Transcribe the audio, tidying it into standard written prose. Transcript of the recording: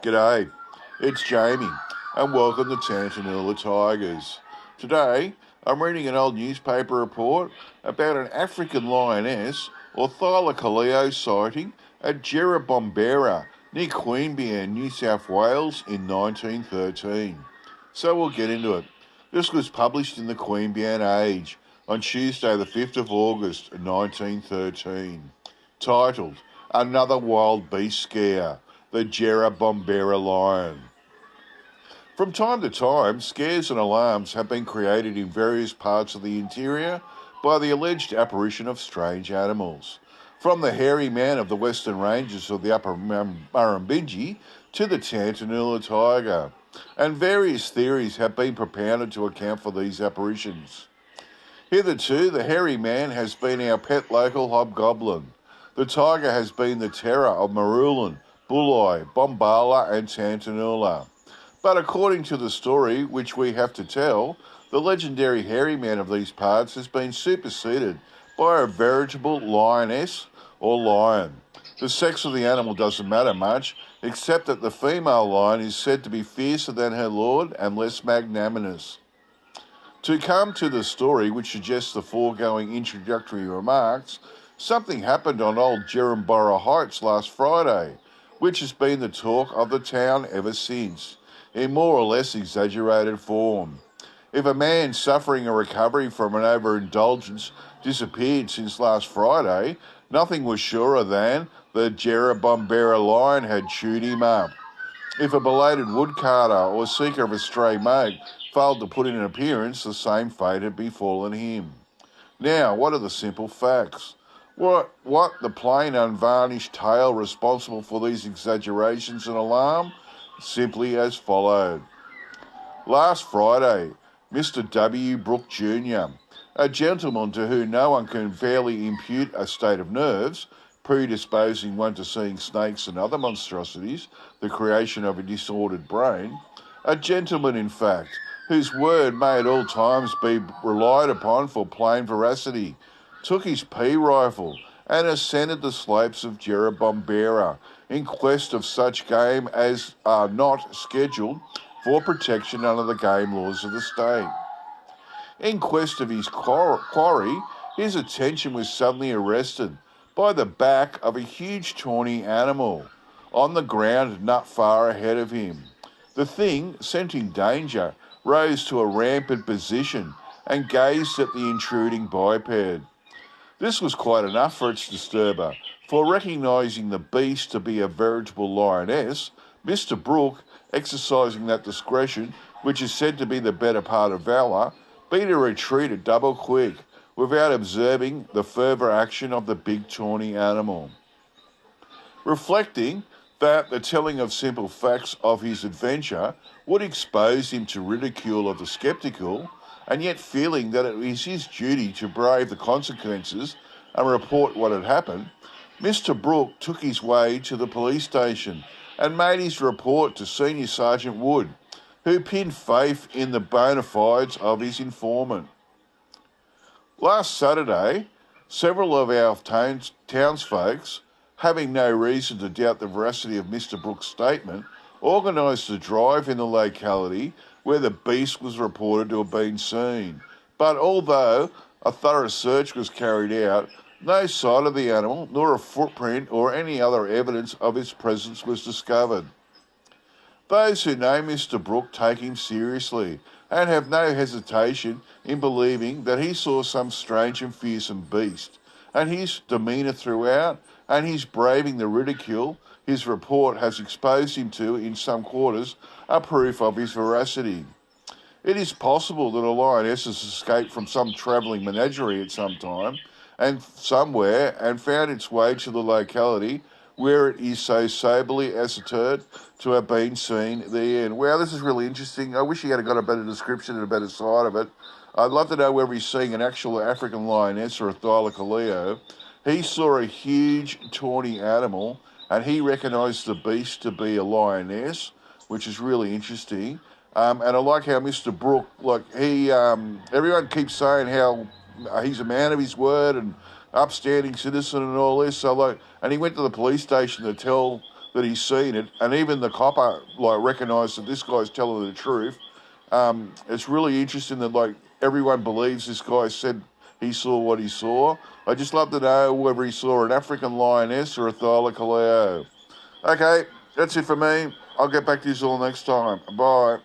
G'day, it's Jamie and welcome to Thylacoleo Tigers. Today I'm reading an old newspaper report about an African lioness or Thylacoleo sighting at Jerrabomberra near Queanbeyan, New South Wales in 1913. So we'll get into it. This was published in the Queanbeyan Age on Tuesday the 5th of August 1913, titled Another Wild Beast Scare, the Jerrabomberra Lion. From time to time, scares and alarms have been created in various parts of the interior by the alleged apparition of strange animals. From the hairy man of the Western Ranges of the Upper Murrumbidgee to the Thylacoleo tiger, and various theories have been propounded to account for these apparitions. Hitherto, the hairy man has been our pet local hobgoblin. The tiger has been the terror of Marulan, Bulli, Bombala and Thylacoleo. But according to the story which we have to tell, the legendary hairy man of these parts has been superseded by a veritable lioness or lion. The sex of the animal doesn't matter much, except that the female lion is said to be fiercer than her lord and less magnanimous. To come to the story which suggests the foregoing introductory remarks, something happened on old Jerrabomberra Heights last Friday, which has been the talk of the town ever since, in more or less exaggerated form. If a man suffering a recovery from an overindulgence disappeared since last Friday, nothing was surer than the Jerrabomberra Lion had chewed him up. If a belated woodcarter or seeker of a stray mate failed to put in an appearance, the same fate had befallen him. Now, what are the simple facts? What the plain unvarnished tale responsible for these exaggerations and alarm? Simply as followed. Last Friday, Mr. W. Brooke Jr., a gentleman to whom no one can fairly impute a state of nerves, predisposing one to seeing snakes and other monstrosities, the creation of a disordered brain, a gentleman, in fact, whose word may at all times be relied upon for plain veracity, took his pea rifle and ascended the slopes of Jerrabomberra in quest of such game as are not scheduled for protection under the game laws of the state. In quest of his quarry, his attention was suddenly arrested by the back of a huge tawny animal on the ground not far ahead of him. The thing, scenting danger, rose to a rampant position and gazed at the intruding biped. This was quite enough for its disturber, for recognising the beast to be a veritable lioness, Mr. Brooke, exercising that discretion which is said to be the better part of valour, beat a retreat at double quick, without observing the further action of the big tawny animal. Reflecting that the telling of simple facts of his adventure would expose him to ridicule of the sceptical, and yet feeling that it was his duty to brave the consequences and report what had happened, Mr. Brooke took his way to the police station and made his report to Senior Sergeant Wood, who pinned faith in the bona fides of his informant. Last Saturday, several of our townsfolk, having no reason to doubt the veracity of Mr. Brooke's statement, organised a drive in the locality where the beast was reported to have been seen. But although a thorough search was carried out, no sign of the animal, nor a footprint or any other evidence of its presence was discovered. Those who know Mr. Brooke take him seriously and have no hesitation in believing that he saw some strange and fearsome beast, and his demeanour throughout, and his braving the ridicule his report has exposed him to in some quarters, are proof of his veracity. It is possible that a lioness has escaped from some travelling menagerie at some time, and somewhere, and found its way to the locality where it is so soberly asserted to have been seen there. And wow, this is really interesting. I wish he had got a better description and a better side of it. I'd love to know whether he's seeing an actual African lioness or a Thylacoleo. He saw a huge tawny animal and he recognised the beast to be a lioness, which is really interesting. And I like how Mr. Brooke, everyone keeps saying how he's a man of his word and upstanding citizen and all this. And he went to the police station to tell that he's seen it, and even the copper recognised that this guy's telling the truth. It's really interesting that everyone believes this guy said he saw what he saw. I just love to know whether he saw an African lioness or a Thylacoleo. Okay, that's it for me. I'll get back to you all next time. Bye.